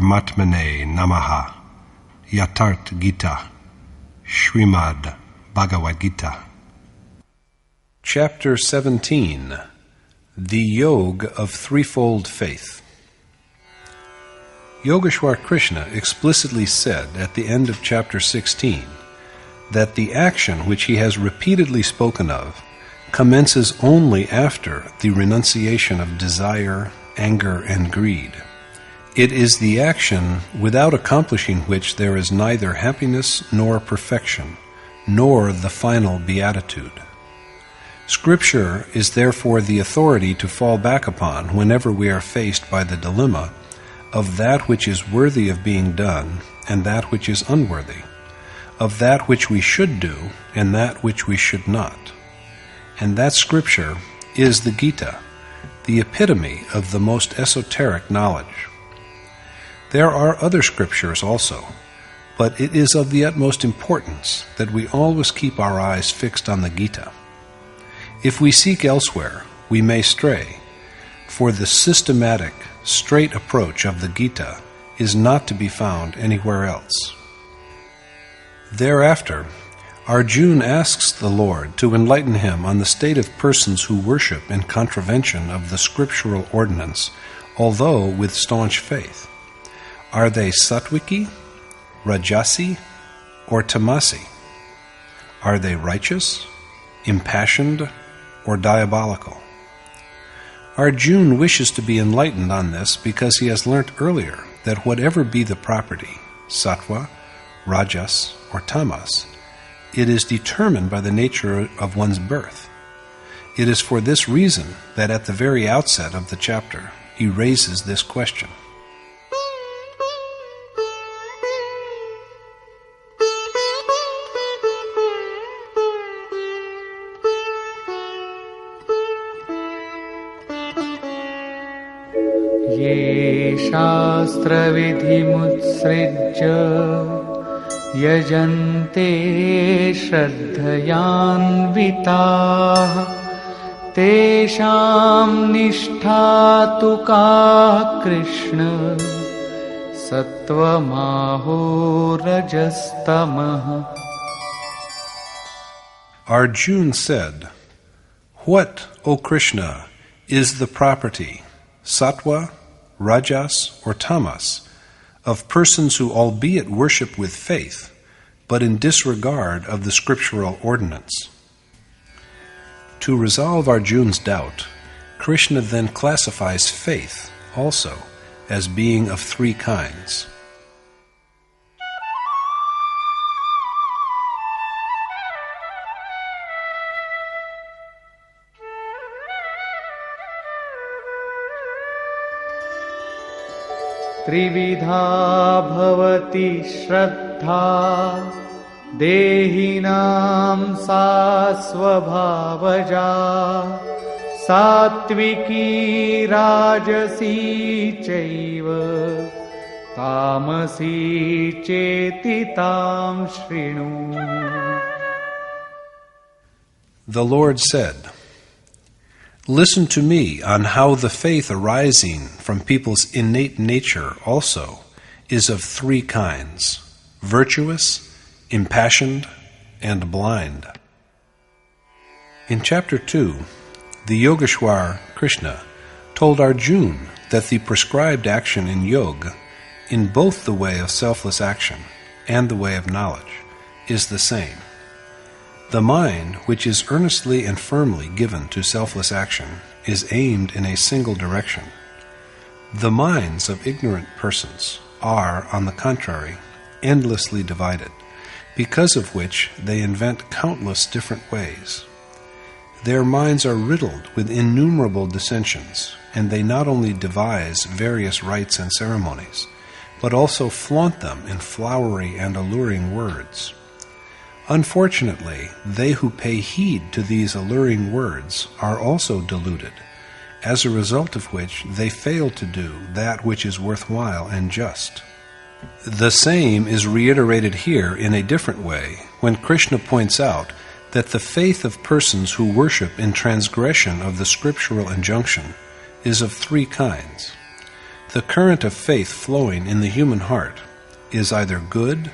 Paramatmane Namaha. Yatharth Geeta. Srimad Bhagavad Gita. Chapter 17. The Yog of Threefold Faith. Yogeshwar Krishna explicitly said at the end of chapter 16 that the action which he has repeatedly spoken of commences only after the renunciation of desire, anger, and greed. It is the action without accomplishing which there is neither happiness nor perfection, nor the final beatitude. Scripture is therefore the authority to fall back upon whenever we are faced by the dilemma of that which is worthy of being done and that which is unworthy, of that which we should do and that which we should not. And that scripture is the Gita, the epitome of the most esoteric knowledge. There are other scriptures also, but it is of the utmost importance that we always keep our eyes fixed on the Gita. If we seek elsewhere, we may stray, for the systematic, straight approach of the Gita is not to be found anywhere else. Thereafter, Arjun asks the Lord to enlighten him on the state of persons who worship in contravention of the scriptural ordinance, although with staunch faith. Are they Sattviki, Rajasi, or Tamasi? Are they righteous, impassioned, or diabolical? Arjun wishes to be enlightened on this because he has learnt earlier that whatever be the property, sattva, rajas, or tamas, it is determined by the nature of one's birth. It is for this reason that at the very outset of the chapter he raises this question. ये शास्त्रविधिमुत्सृज्य यजन्ते श्रद्धयान्विताः तेषां निष्ठा तु का Krishna सत्त्वमाहो रजस्तमः. Arjun said, "What, O Krishna, is the property, sattva, rajas, or tamas, of persons who albeit worship with faith, but in disregard of the scriptural ordinance?" To resolve Arjun's doubt, Krishna then classifies faith also as being of three kinds. त्रिविधा भवति श्रद्धा देहिनां सा स्वभावजा सात्विकी राजसी चैव तामसी चेति तां शृणु. The Lord said, "Listen to me on how the faith arising from people's innate nature also is of three kinds: virtuous, impassioned, and blind." In chapter 2, the Yogeshwar Krishna told Arjun that the prescribed action in yoga, in both the way of selfless action and the way of knowledge, is the same. The mind, which is earnestly and firmly given to selfless action, is aimed in a single direction. The minds of ignorant persons are, on the contrary, endlessly divided, because of which they invent countless different ways. Their minds are riddled with innumerable dissensions, and they not only devise various rites and ceremonies, but also flaunt them in flowery and alluring words. Unfortunately, they who pay heed to these alluring words are also deluded, as a result of which they fail to do that which is worthwhile and just. The same is reiterated here in a different way when Krishna points out that the faith of persons who worship in transgression of the scriptural injunction is of three kinds. The current of faith flowing in the human heart is either good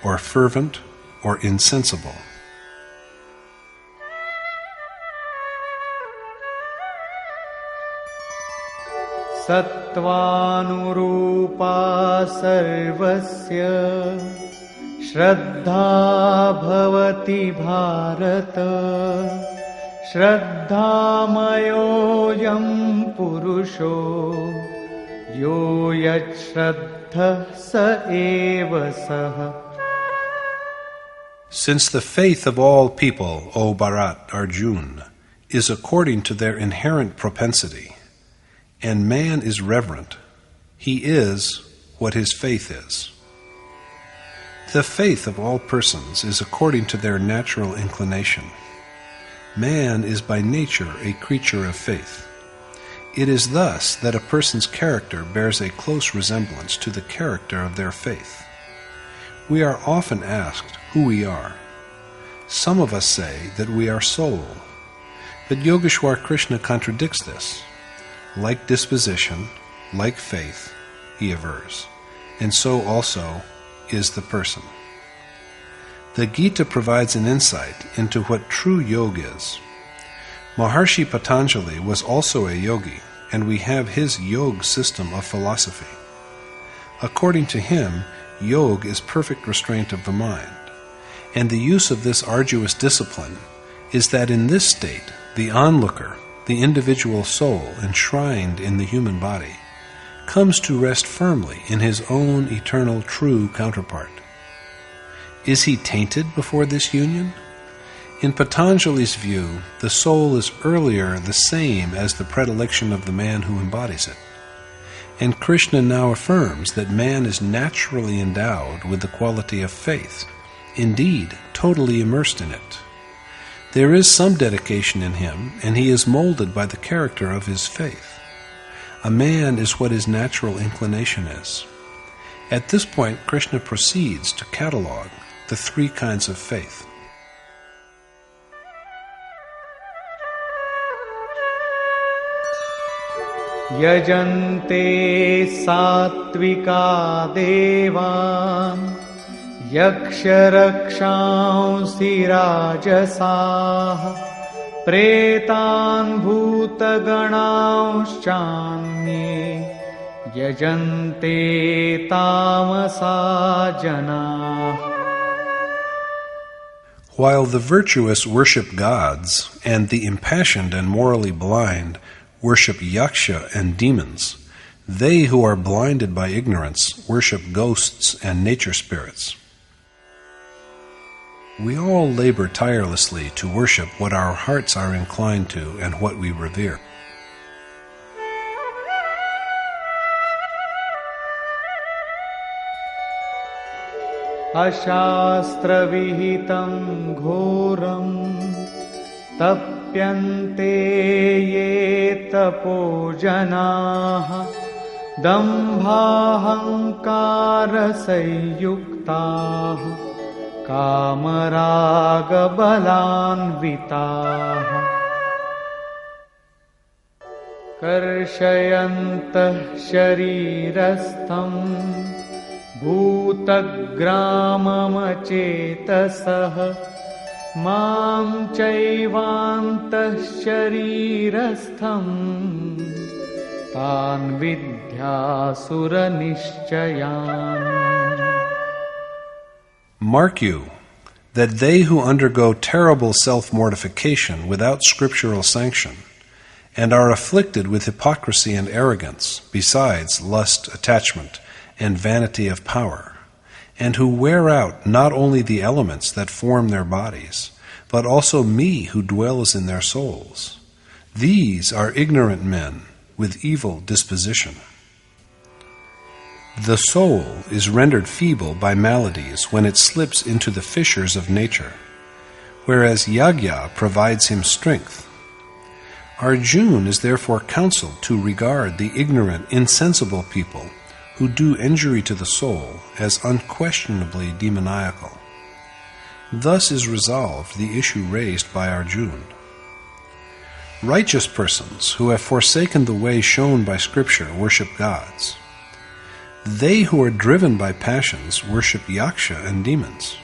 or fervent or insensible. Sattvanurupa sarvasya Shraddha bhavati bharata Shraddhamayoyam purusho Yo yat shraddha sa eva saha. Since the faith of all people, O Bharat, Arjun, is according to their inherent propensity, and man is reverent, he is what his faith is. The faith of all persons is according to their natural inclination. Man is by nature a creature of faith. It is thus that a person's character bears a close resemblance to the character of their faith. We are often asked who we are. Some of us say that we are soul, but Yogeshwar Krishna contradicts this. Like disposition, like faith, he avers, and so also is the person. The Gita provides an insight into what true yoga is. Maharshi Patanjali was also a yogi, and we have his yoga system of philosophy. According to him, yoga is perfect restraint of the mind, and the use of this arduous discipline is that in this state, the onlooker, the individual soul enshrined in the human body, comes to rest firmly in his own eternal true counterpart. Is he tainted before this union? In Patanjali's view, the soul is earlier the same as the predilection of the man who embodies it. And Krishna now affirms that man is naturally endowed with the quality of faith, indeed, totally immersed in it. There is some dedication in him, and he is molded by the character of his faith. A man is what his natural inclination is. At this point, Krishna proceeds to catalogue the three kinds of faith. Yajante satvika devan Yaksharakshansi rajasaha Pretan bhutagananschaanye Yajante tamasa janah. While the virtuous worship gods, and the impassioned and morally blind worship yaksha and demons, they who are blinded by ignorance worship ghosts and nature spirits. We all labor tirelessly to worship what our hearts are inclined to and what we revere. Ashastra vihitam ghoram tapyante ye tapo janaha dambhahankara sayuktaha kamaraga balanvitaha karshayantah sharirastham bhutagramamachetasah mam chaivantah sharirastham tan vidhyasura nishchayan. Mark you that they who undergo terrible self-mortification without scriptural sanction, and are afflicted with hypocrisy and arrogance, besides lust, attachment, and vanity of power, and who wear out not only the elements that form their bodies, but also me who dwells in their souls, these are ignorant men with evil disposition. The soul is rendered feeble by maladies when it slips into the fissures of nature, whereas yagya provides him strength. Arjun is therefore counseled to regard the ignorant, insensible people who do injury to the soul as unquestionably demoniacal. Thus is resolved the issue raised by Arjun. Righteous persons who have forsaken the way shown by Scripture worship gods. They who are driven by passions worship yaksha and demons,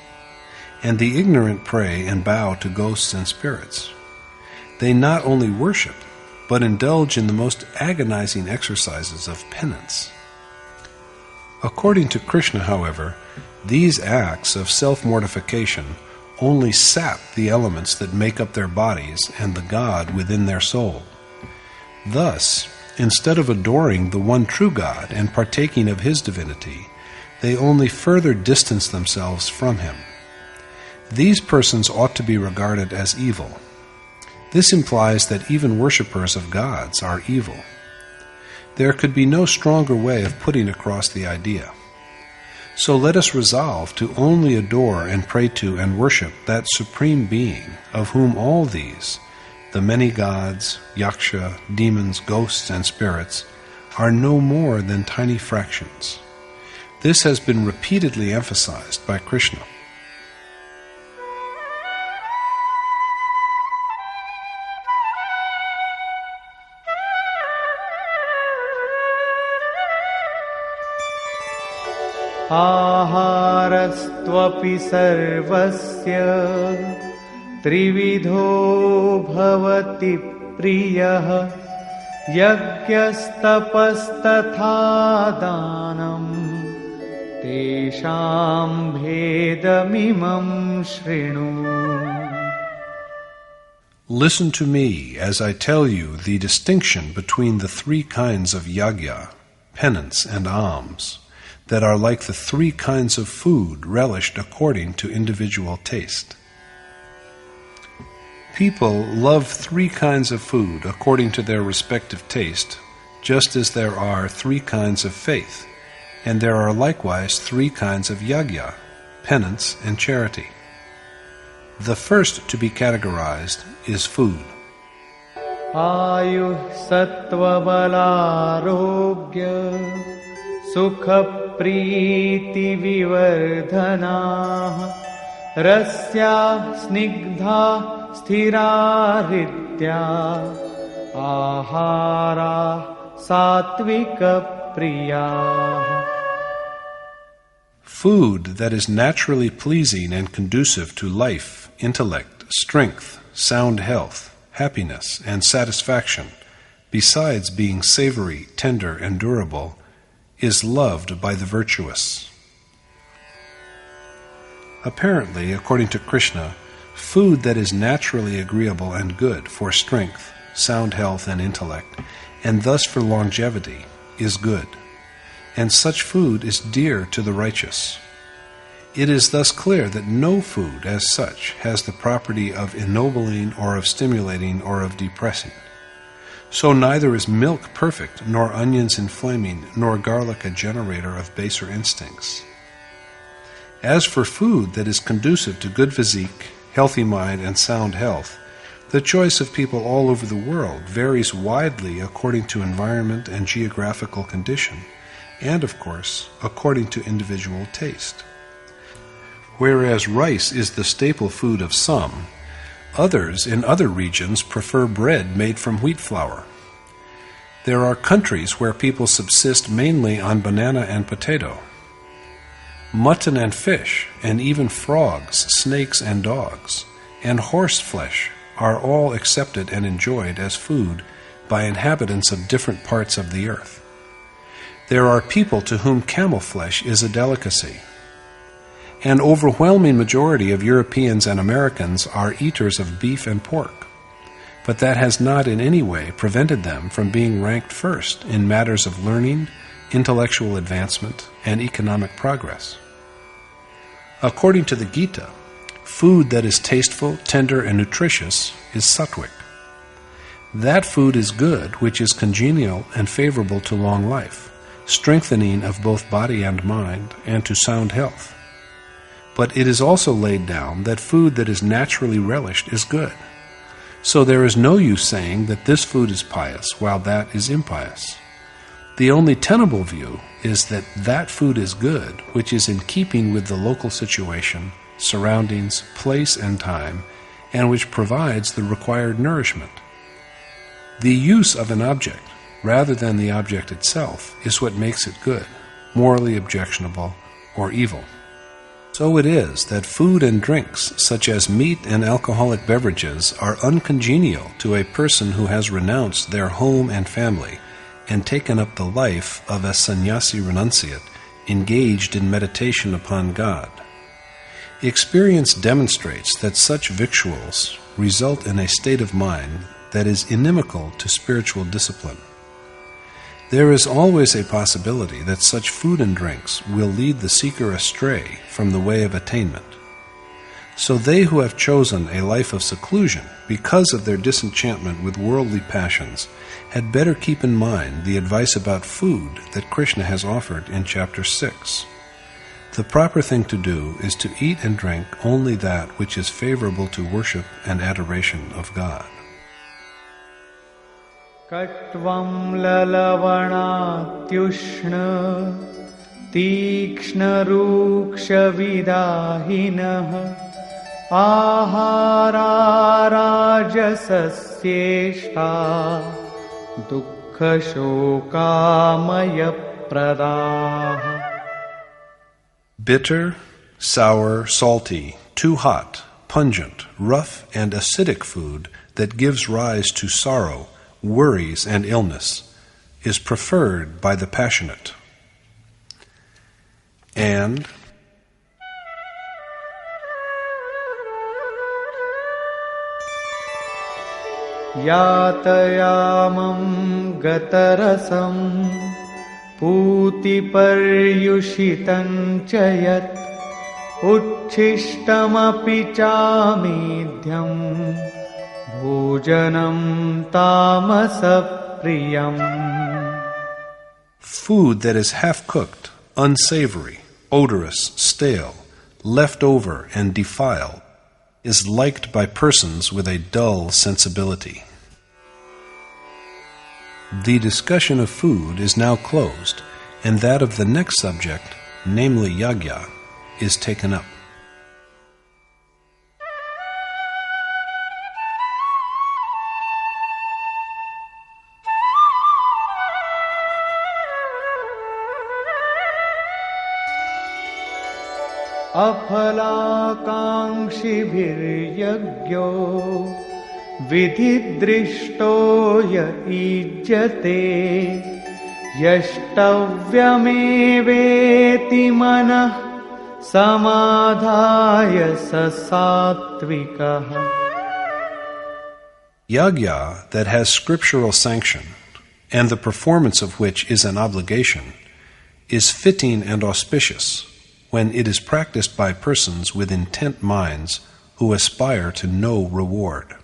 and the ignorant pray and bow to ghosts and spirits. They not only worship, but indulge in the most agonizing exercises of penance. According to Krishna, however, these acts of self-mortification only sap the elements that make up their bodies and the God within their soul. Thus, instead of adoring the one true God and partaking of His divinity, they only further distance themselves from Him. These persons ought to be regarded as evil. This implies that even worshippers of gods are evil. There could be no stronger way of putting across the idea. So let us resolve to only adore and pray to and worship that Supreme Being of whom all these, the many gods, yaksha, demons, ghosts, and spirits, are no more than tiny fractions. This has been repeatedly emphasized by Krishna. आहारस्त्वपि सर्वस्य त्रिविधो भवति प्रियः यज्ञस्तपस्तथा दानं तेषां भेदमिमं शृणु. Listen to me as I tell you the distinction between the three kinds of yajna, penance, and alms, that are like the three kinds of food relished according to individual taste. People love three kinds of food according to their respective taste, just as there are three kinds of faith, and there are likewise three kinds of yajna, penance, and charity. The first to be categorized is food. Ayuh sattva balarogya sukha Preeti विवर्धनाः Russia Snigdha स्थिरा हृद्या आहारा सात्विक प्रियाः. Food that is naturally pleasing and conducive to life, intellect, strength, sound health, happiness, and satisfaction, besides being savory, tender, and durable, is loved by the virtuous. Apparently, according to Krishna, food that is naturally agreeable and good for strength, sound health, and intellect, and thus for longevity, is good, and such food is dear to the righteous. It is thus clear that no food as such has the property of ennobling or of stimulating or of depressing. So neither is milk perfect, nor onions inflaming, nor garlic a generator of baser instincts. As for food that is conducive to good physique, healthy mind, and sound health, the choice of people all over the world varies widely according to environment and geographical condition, and, of course, according to individual taste. Whereas rice is the staple food of some, others in other regions prefer bread made from wheat flour. There are countries where people subsist mainly on banana and potato. Mutton and fish, and even frogs, snakes and dogs, and horse flesh are all accepted and enjoyed as food by inhabitants of different parts of the earth. There are people to whom camel flesh is a delicacy. An overwhelming majority of Europeans and Americans are eaters of beef and pork, but that has not in any way prevented them from being ranked first in matters of learning, intellectual advancement, and economic progress. According to the Gita, food that is tasteful, tender, and nutritious is sattvic. That food is good which is congenial and favorable to long life, strengthening of both body and mind, and to sound health. But it is also laid down that food that is naturally relished is good. So there is no use saying that this food is pious while that is impious. The only tenable view is that that food is good which is in keeping with the local situation, surroundings, place, and time, and which provides the required nourishment. The use of an object, rather than the object itself, is what makes it good, morally objectionable, or evil. So it is that food and drinks, such as meat and alcoholic beverages, are uncongenial to a person who has renounced their home and family and taken up the life of a sannyasi renunciate engaged in meditation upon God. Experience demonstrates that such victuals result in a state of mind that is inimical to spiritual discipline. There is always a possibility that such food and drinks will lead the seeker astray from the way of attainment. So they who have chosen a life of seclusion because of their disenchantment with worldly passions had better keep in mind the advice about food that Krishna has offered in Chapter 6. The proper thing to do is to eat and drink only that which is favorable to worship and adoration of God. Katvam lalavanātyushna tīkṣna rūkṣa vidāhinah āhārā rājasasyeshṭā dukkha śokamaya pradāha. Bitter, sour, salty, too hot, pungent, rough, and acidic food that gives rise to sorrow, worries, and illness is preferred by the passionate. And yātayāmam gatarasam pūtiparyushitam chayat uchchishtam chamidhyam bhojanam tamasapriyam. Food that is half-cooked, unsavory, odorous, stale, left over, and defiled is liked by persons with a dull sensibility. The discussion of food is now closed, and that of the next subject, namely yagya, is taken up. Aphalākaṅśibhiryagyo vidhidrishto ya ijjate yashtavyameveti manah samadhāya sasātvikaha. Yagya that has scriptural sanction, and the performance of which is an obligation, is fitting and auspicious when it is practiced by persons with intent minds who aspire to no reward.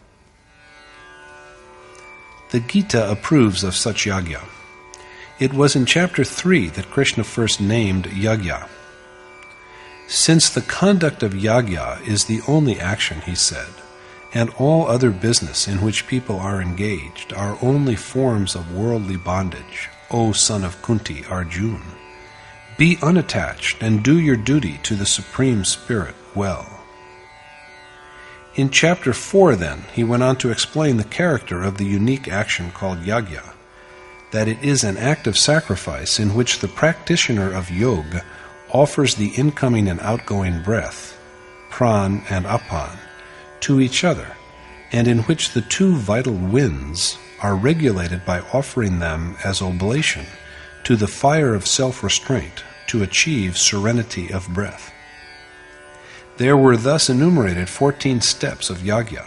The Gita approves of such yagya. It was in Chapter 3 that Krishna first named yagya. Since the conduct of yagya is the only action, he said, and all other business in which people are engaged are only forms of worldly bondage, O son of Kunti, Arjun, be unattached and do your duty to the Supreme Spirit well. In Chapter 4, then, he went on to explain the character of the unique action called yagya, that it is an act of sacrifice in which the practitioner of yoga offers the incoming and outgoing breath, pran and apan, to each other, and in which the two vital winds are regulated by offering them as oblation to the fire of self-restraint to achieve serenity of breath. There were thus enumerated 14 steps of yagya,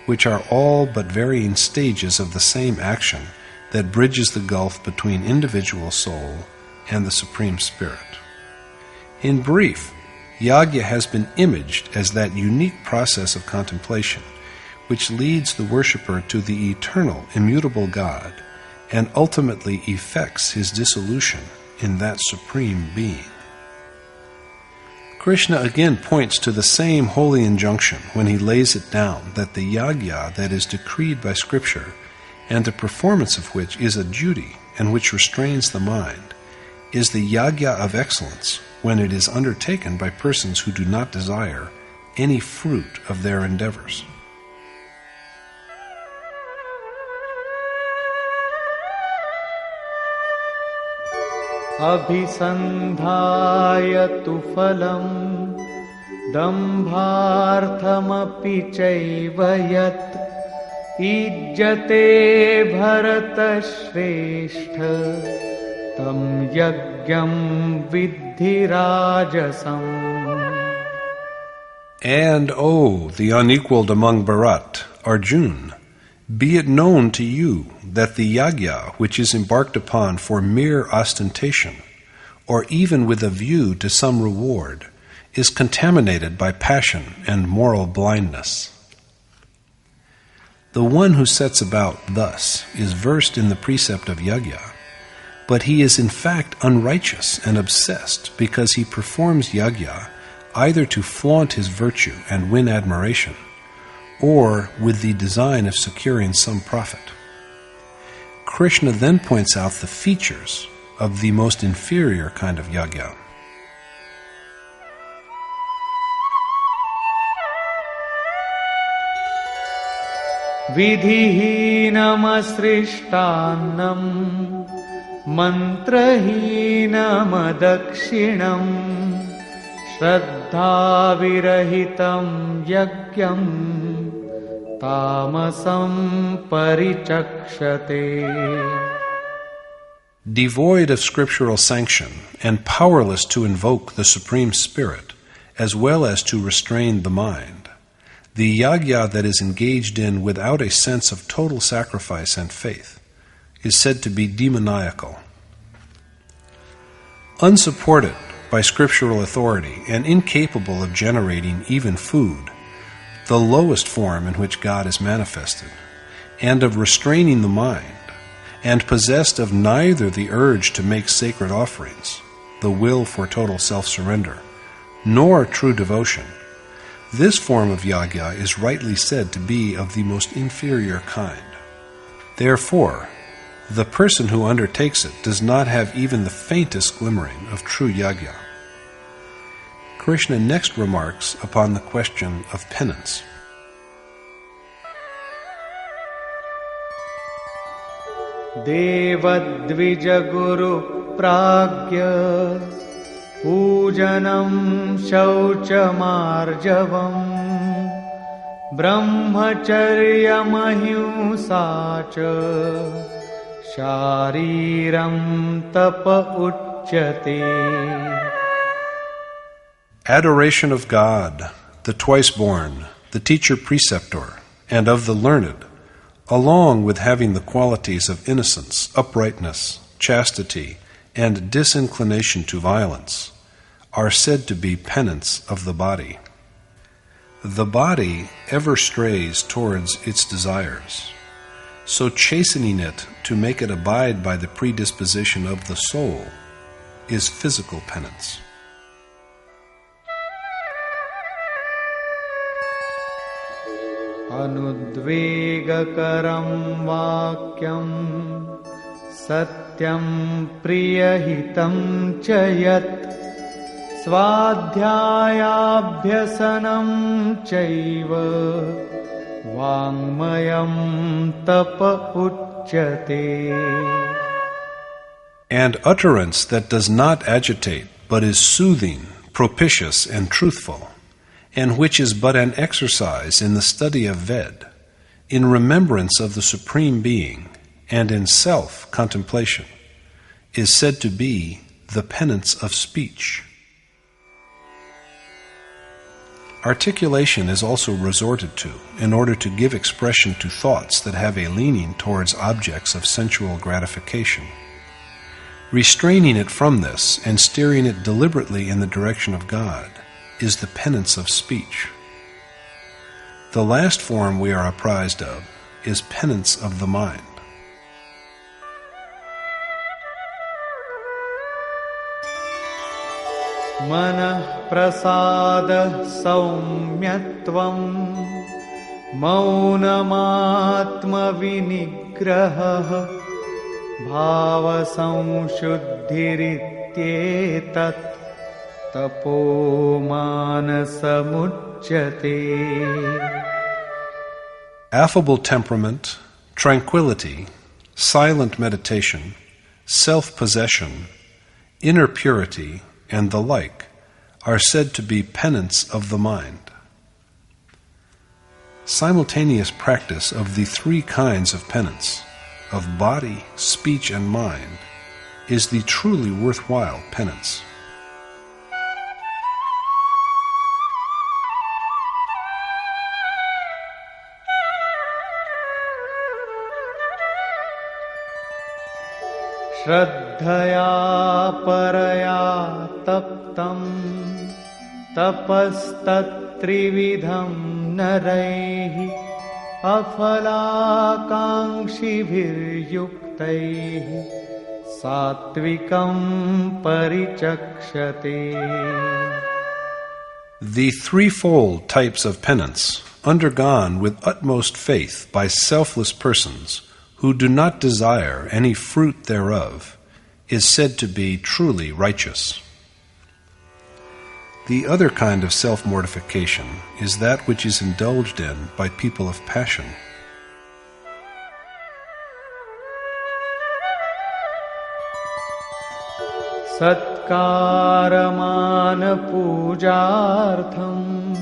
which are all but varying stages of the same action that bridges the gulf between individual soul and the Supreme Spirit. In brief, yagya has been imaged as that unique process of contemplation which leads the worshipper to the eternal, immutable God and ultimately effects his dissolution in that Supreme Being. Krishna again points to the same holy injunction when he lays it down that the yagya that is decreed by Scripture, and the performance of which is a duty and which restrains the mind, is the yagya of excellence when it is undertaken by persons who do not desire any fruit of their endeavors. अभिसन्धाय तु फलम् दम्भार्थमपि चैव यत् ईज्जते भरतश्रेष्ठ तं यज्ञं विद्धि राजसम्. And, O the unequaled among Bharat, Arjun, be it known to you that the yagya which is embarked upon for mere ostentation, or even with a view to some reward, is contaminated by passion and moral blindness. The one who sets about thus is versed in the precept of yagya, but he is in fact unrighteous and obsessed because he performs yagya either to flaunt his virtue and win admiration, or with the design of securing some profit. Krishna then points out the features of the most inferior kind of yagya. Vidhihinamasrishtannam mantrahinamadakshinam Shraddhavirahitam yagyam tamasam parichakshate. Devoid of scriptural sanction and powerless to invoke the Supreme Spirit, as well as to restrain the mind, the yagya that is engaged in without a sense of total sacrifice and faith is said to be demoniacal. Unsupported by scriptural authority and incapable of generating even food, the lowest form in which God is manifested, and of restraining the mind, and possessed of neither the urge to make sacred offerings, the will for total self-surrender, nor true devotion, this form of yagya is rightly said to be of the most inferior kind. Therefore, the person who undertakes it does not have even the faintest glimmering of true yagya. Krishna next remarks upon the question of penance. Devadvija Guru Pragya Pujanam Shauchamarjavam Brahmacharya Mahimsa Cha Shariram Tapa Uchyate. Adoration of God, the twice-born, the teacher-preceptor, and of the learned, along with having the qualities of innocence, uprightness, chastity, and disinclination to violence, are said to be penance of the body. The body ever strays towards its desires, so chastening it to make it abide by the predisposition of the soul is physical penance. Anudvegakaram vakyam satyam priyahitam chayat swadhyayabhyasanam chaiva vangmayam tapa uchyate. And utterance that does not agitate but is soothing, propitious, and truthful, and which is but an exercise in the study of Ved, in remembrance of the Supreme Being, and in self-contemplation, is said to be the penance of speech. Articulation is also resorted to in order to give expression to thoughts that have a leaning towards objects of sensual gratification. Restraining it from this and steering it deliberately in the direction of God is the penance of speech. The last form we are apprised of is penance of the mind. Manah prasada saumyatvam maunamatma vinigraha bhava samshuddhirityetat tapo manasamuchyate. Affable temperament, tranquility, silent meditation, self-possession, inner purity, and the like are said to be penance of the mind. Simultaneous practice of the three kinds of penance, of body, speech, and mind, is the truly worthwhile penance. Shraddhaya paraya taptam tapastatrividham naraihi afalakankshiviryuktaihi satvikam paricakshate. The threefold types of penance, undergone with utmost faith by selfless persons who do not desire any fruit thereof, is said to be truly righteous. The other kind of self-mortification is that which is indulged in by people of passion. Satkaramana pujartham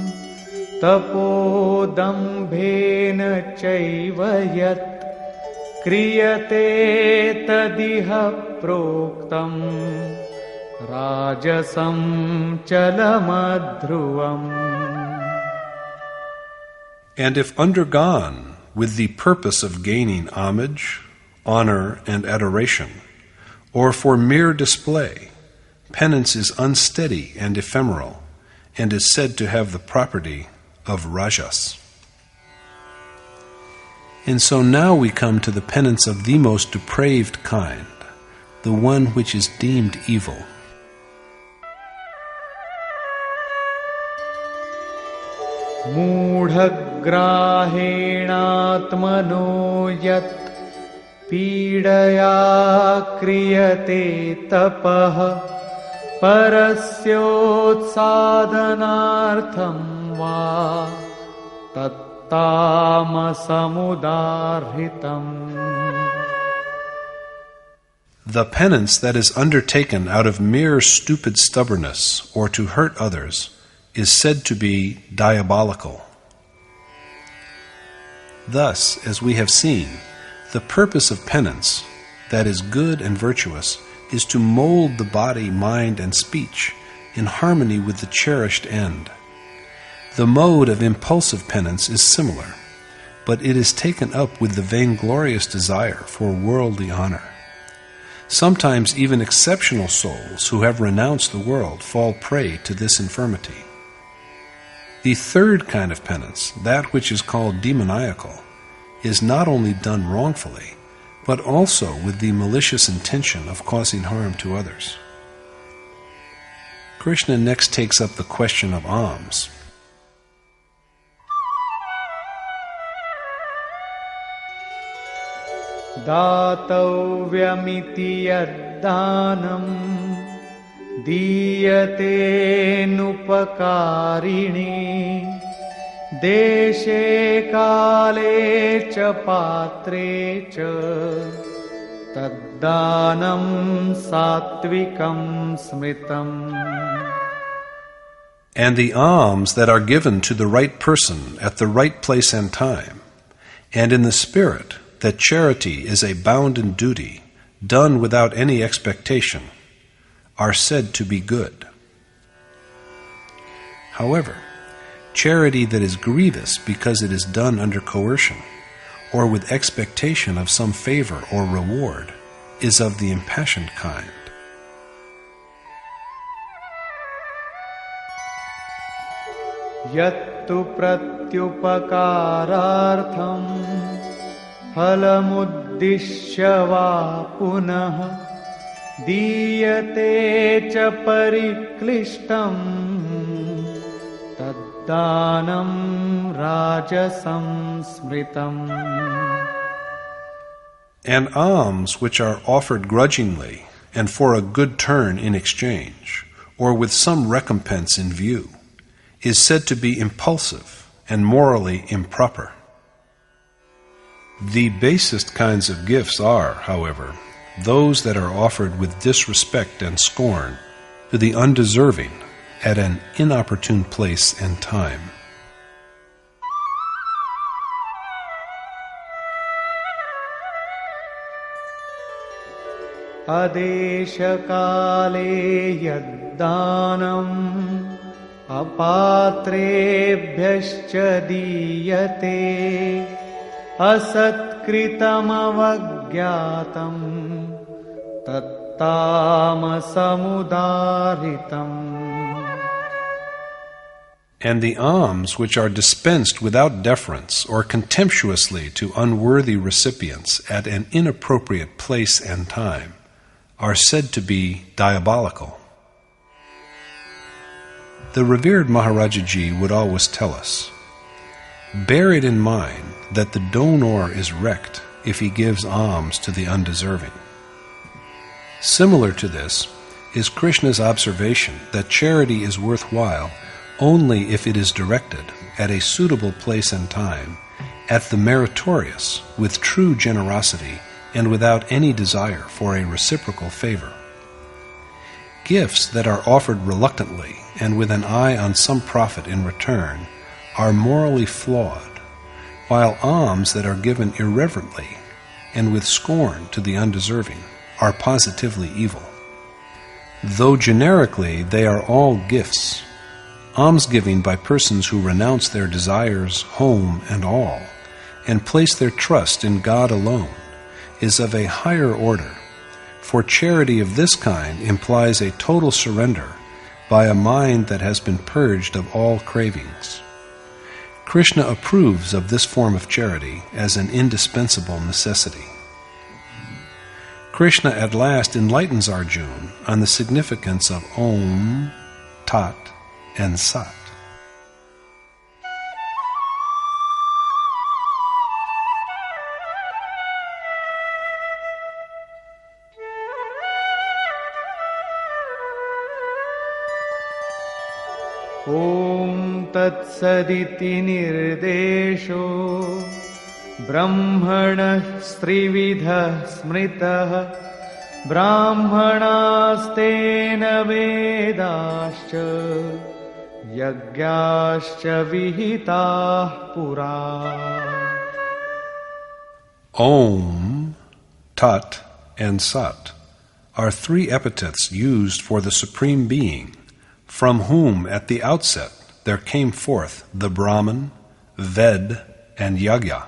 tapodambhena chaiva yat kriyate tadiha proktam rajasam chalamadhruvam. And if undergone with the purpose of gaining homage, honor, and adoration, or for mere display, penance is unsteady and ephemeral, and is said to have the property of rajas. And so now we come to the penance of the most depraved kind, the one which is deemed evil. Mudhagrahenatmano yat pīdaya kriyate tapaha parasyotsādhanārtham vā tattamasamudarhitam. The penance that is undertaken out of mere stupid stubbornness or to hurt others is said to be diabolical. Thus, as we have seen, the purpose of penance, that is good and virtuous, is to mold the body, mind, and speech in harmony with the cherished end. The mode of impulsive penance is similar, but it is taken up with the vainglorious desire for worldly honor. Sometimes even exceptional souls who have renounced the world fall prey to this infirmity. The third kind of penance, that which is called demoniacal, is not only done wrongfully, but also with the malicious intention of causing harm to others. Krishna next takes up the question of alms. Datavyamiti yaddanam diyate nupakarini deshe kale cha patre cha taddanam satvikam smritam. And the alms that are given to the right person at the right place and time, and in the spirit that charity is a bounden duty, done without any expectation, are said to be good. However, charity that is grievous because it is done under coercion, or with expectation of some favor or reward, is of the impassioned kind. Yattu pratyupakarartham phalamuddishya va punah diyate cha pariklishtam taddanam rajasam smritam. And alms which are offered grudgingly and for a good turn in exchange, or with some recompense in view, is said to be impulsive and morally improper. The basest kinds of gifts are, however, those that are offered with disrespect and scorn to the undeserving at an inopportune place and time. Adeshakale yaddanam apatrebhyascha diyate asatkritam avagyatam tattamasamudaritam. And the alms which are dispensed without deference or contemptuously to unworthy recipients at an inappropriate place and time are said to be diabolical. The revered Maharajaji would always tell us, bear it in mind that the donor is wrecked if he gives alms to the undeserving. Similar to this is Krishna's observation that charity is worthwhile only if it is directed at a suitable place and time, at the meritorious, with true generosity, and without any desire for a reciprocal favor. Gifts that are offered reluctantly and with an eye on some profit in return are morally flawed, while alms that are given irreverently and with scorn to the undeserving are positively evil. Though generically they are all gifts, almsgiving by persons who renounce their desires, home, and all, and place their trust in God alone, is of a higher order, for charity of this kind implies a total surrender by a mind that has been purged of all cravings. Krishna approves of this form of charity as an indispensable necessity. Krishna at last enlightens Arjun on the significance of Om, Tat, and Sat. Om Tatsaditi Nirdesho Brahmana Strividha Smritah Brahmanastena Vedascha Yagyascha Vihitah Pura. Om, Tat, and Sat are three epithets used for the Supreme Being, from whom at the outset there came forth the Brahman, Ved, and Yagya.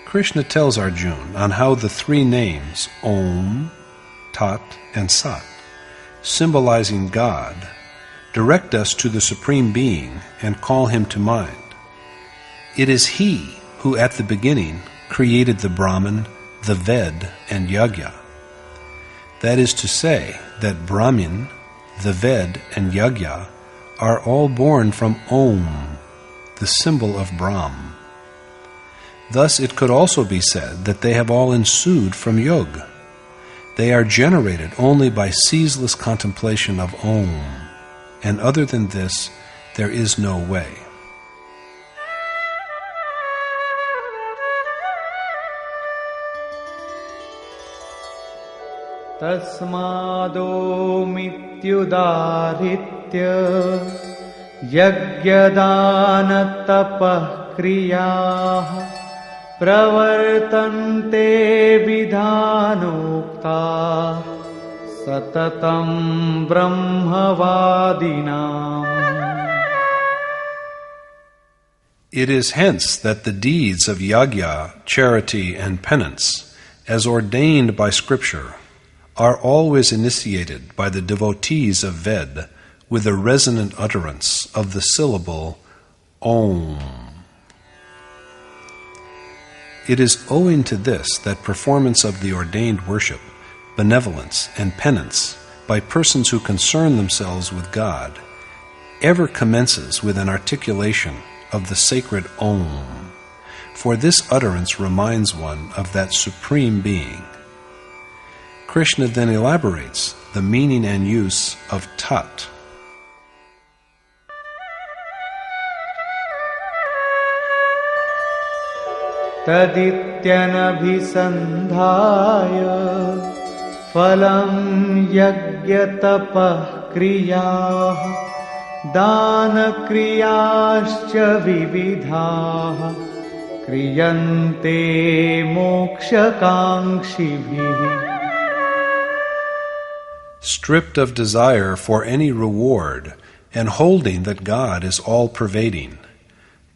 Krishna tells Arjun on how the three names Om, Tat, and Sat, symbolizing God, direct us to the Supreme Being and call Him to mind. It is He who at the beginning created the Brahman, the Ved, and Yagya. That is to say that Brahmin, the Ved, and Yagya are all born from Om, the symbol of Brahm. Thus it could also be said that they have all ensued from Yoga. They are generated only by ceaseless contemplation of Om, and other than this, there is no way. Tasmado mityudaritya yagyadana tapah kriyah pravartante vidhanokta satatam brahmavadinam. It is hence that the deeds of yagya, charity, and penance, as ordained by Scripture, are always initiated by the devotees of Ved with the resonant utterance of the syllable Om. It is owing to this that performance of the ordained worship, benevolence, and penance by persons who concern themselves with God ever commences with an articulation of the sacred Om, for this utterance reminds one of that Supreme Being. Krishna then elaborates the meaning and use of Tat. तदित्यनभिसन्धाय फलं यज्ञतपः क्रियाः दानक्रियाश्च विविधाः क्रियन्ते मोक्षकाङ्क्षिभिः. Stripped of desire for any reward and holding that God is all-pervading,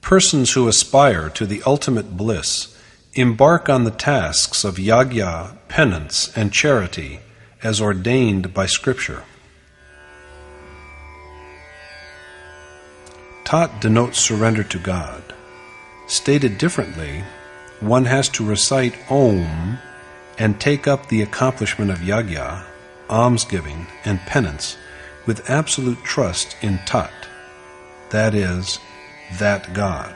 persons who aspire to the ultimate bliss embark on the tasks of yagya, penance, and charity as ordained by Scripture. Tat denotes surrender to God. Stated differently, one has to recite Om and take up the accomplishment of yagya, almsgiving, and penance with absolute trust in Tat, that is, that God.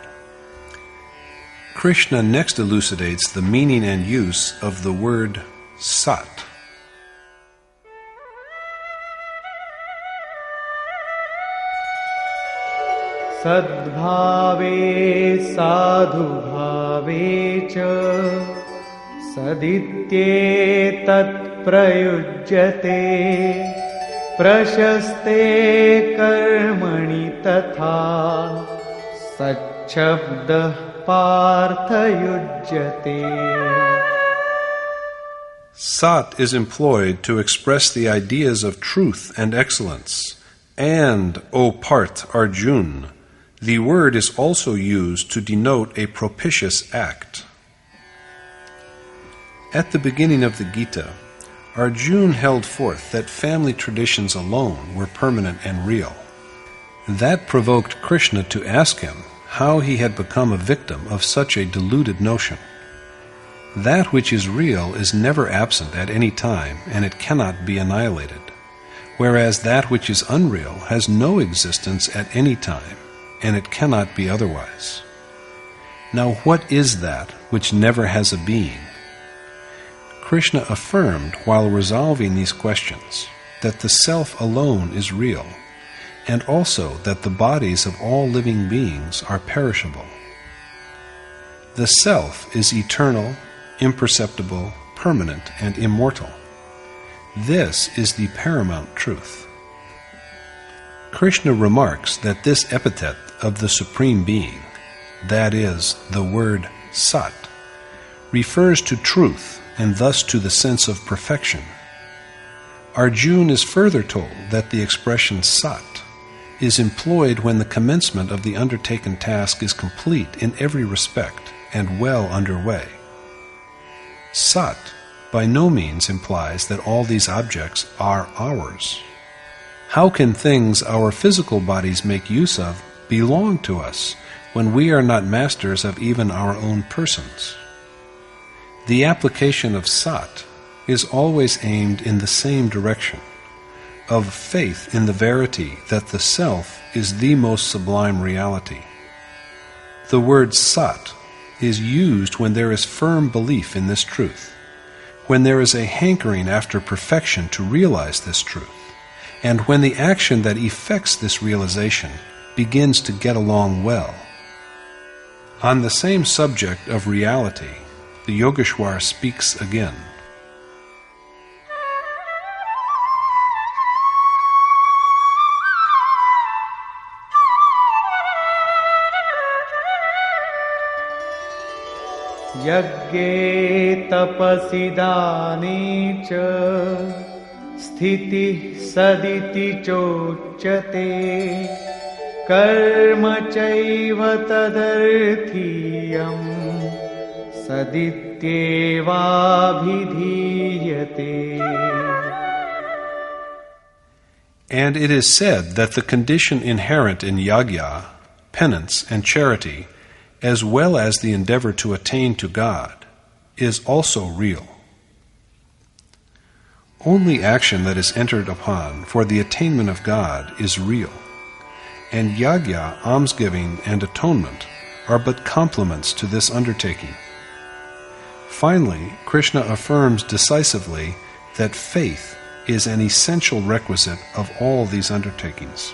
Krishna next elucidates the meaning and use of the word Sat. Sadbhave sadhubhave cha sadityetat prayujyate prashaste karmani tatha sachabdah parthayujyate. Sat is employed to express the ideas of truth and excellence. And, O Parth Arjun, the word is also used to denote a propitious act. At the beginning of the Gita, Arjun held forth that family traditions alone were permanent and real. That provoked Krishna to ask him how he had become a victim of such a deluded notion. That which is real is never absent at any time, and it cannot be annihilated, whereas that which is unreal has no existence at any time, and it cannot be otherwise. Now what is that which never has a being? Krishna affirmed while resolving these questions that the self alone is real, and also that the bodies of all living beings are perishable. The self is eternal, imperceptible, permanent, and immortal. This is the paramount truth. Krishna remarks that this epithet of the Supreme Being, that is, the word Sat, refers to truth and thus to the sense of perfection. Arjun is further told that the expression Sat is employed when the commencement of the undertaken task is complete in every respect and well underway. Sat by no means implies that all these objects are ours. How can things our physical bodies make use of belong to us when we are not masters of even our own persons? The application of Sat is always aimed in the same direction, of faith in the verity that the self is the most sublime reality. The word Sat is used when there is firm belief in this truth, when there is a hankering after perfection to realize this truth, and when the action that effects this realization begins to get along well. On the same subject of reality, the Yogeshwar speaks again. Yagye tapasi dane cha sthiti saditi chochyate karma chaiva tadarthiyam sadityevabhidhiyate. And it is said that the condition inherent in yagya, penance, and charity, as well as the endeavor to attain to God, is also real. Only action that is entered upon for the attainment of God is real, and yagya, almsgiving, and atonement are but complements to this undertaking. Finally, Krishna affirms decisively that faith is an essential requisite of all these undertakings.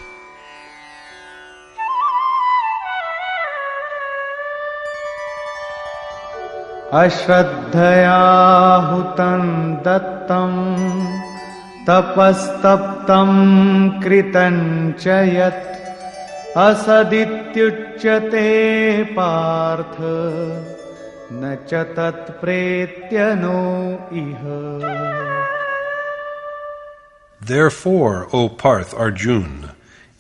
अश्रद्धया हुतं दत्तं तपस्तप्तं कृतं च यत् असदित्युच्यते पार्थ न च तत्प्रेत्य no इह. Therefore, O Parth Arjun,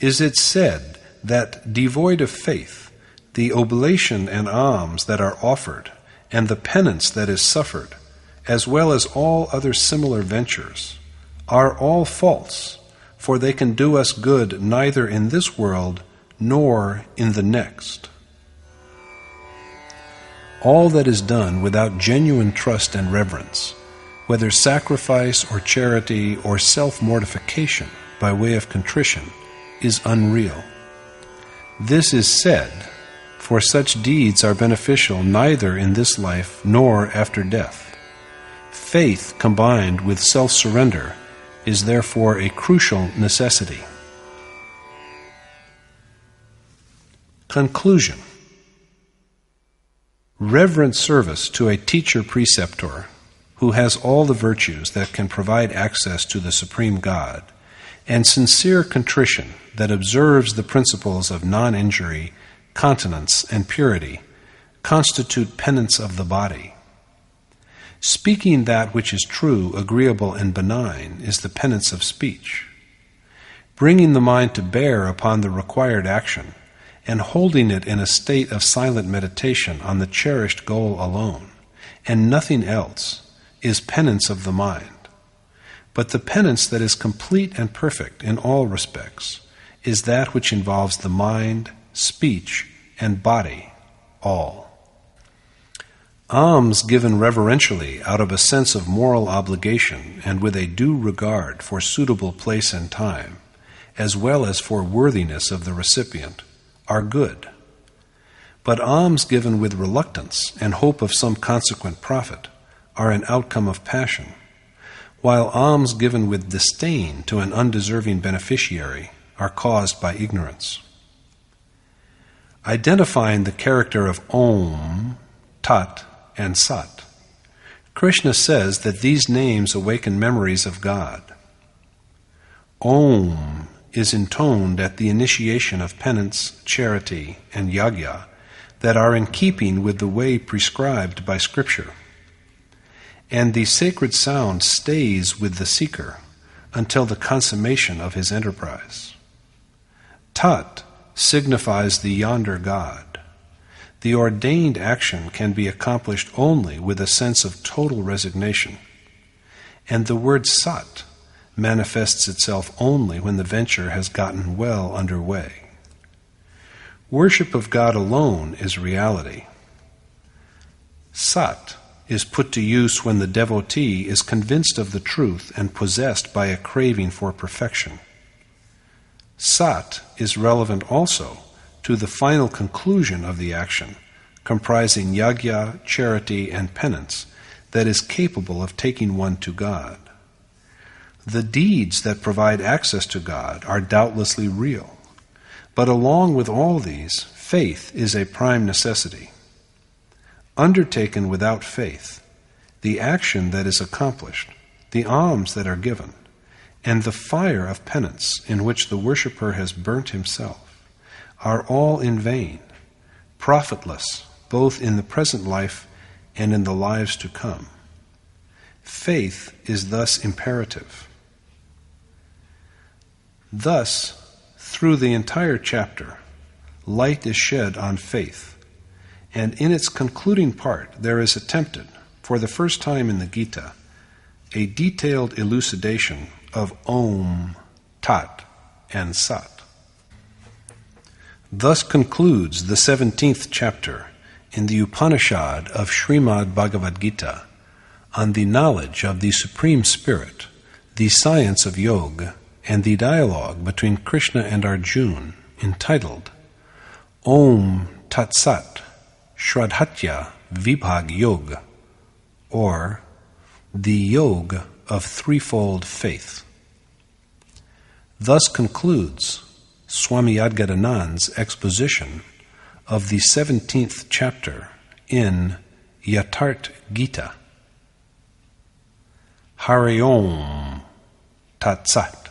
is it said that devoid of faith, the oblation and alms that are offered, and the penance that is suffered, as well as all other similar ventures, are all false, for they can do us good neither in this world nor in the next. All that is done without genuine trust and reverence, whether sacrifice or charity or self-mortification by way of contrition, is unreal. This is said, for such deeds are beneficial neither in this life nor after death. Faith combined with self-surrender is therefore a crucial necessity. Conclusion. Reverent service to a teacher-preceptor who has all the virtues that can provide access to the Supreme God, and sincere contrition that observes the principles of non-injury, continence, and purity, constitute penance of the body. Speaking that which is true, agreeable, and benign is the penance of speech. Bringing the mind to bear upon the required action, and holding it in a state of silent meditation on the cherished goal alone, and nothing else, is penance of the mind. But the penance that is complete and perfect in all respects is that which involves the mind, speech, and body, all. Alms given reverentially out of a sense of moral obligation and with a due regard for suitable place and time, as well as for worthiness of the recipient, are good. But alms given with reluctance and hope of some consequent profit are an outcome of passion, while alms given with disdain to an undeserving beneficiary are caused by ignorance. Identifying the character of Om, Tat, and Sat, Krishna says that these names awaken memories of God. Om is intoned at the initiation of penance, charity, and yajna that are in keeping with the way prescribed by Scripture. And the sacred sound stays with the seeker until the consummation of his enterprise. Tat signifies the yonder God. The ordained action can be accomplished only with a sense of total resignation. And the word Sat manifests itself only when the venture has gotten well underway. Worship of God alone is reality. Sat is put to use when the devotee is convinced of the truth and possessed by a craving for perfection. Sat is relevant also to the final conclusion of the action, comprising yajna, charity, and penance, that is capable of taking one to God. The deeds that provide access to God are doubtlessly real, but along with all these, faith is a prime necessity. Undertaken without faith, the action that is accomplished, the alms that are given, and the fire of penance in which the worshipper has burnt himself, are all in vain, profitless both in the present life and in the lives to come. Faith is thus imperative. Thus, through the entire chapter, light is shed on faith, and in its concluding part there is attempted, for the first time in the Gita, a detailed elucidation of Om, Tat, and Sat. Thus concludes the 17th chapter in the Upanishad of Srimad Bhagavad Gita on the knowledge of the Supreme Spirit, the science of Yoga, and the dialogue between Krishna and Arjun, entitled Om Tatsat Shraddhatya Vibhag Yoga, or the Yog of Threefold Faith. Thus concludes Swami Adgadanandji's exposition of the 17th chapter in Yatharth Geeta. Hari Om Tatsat.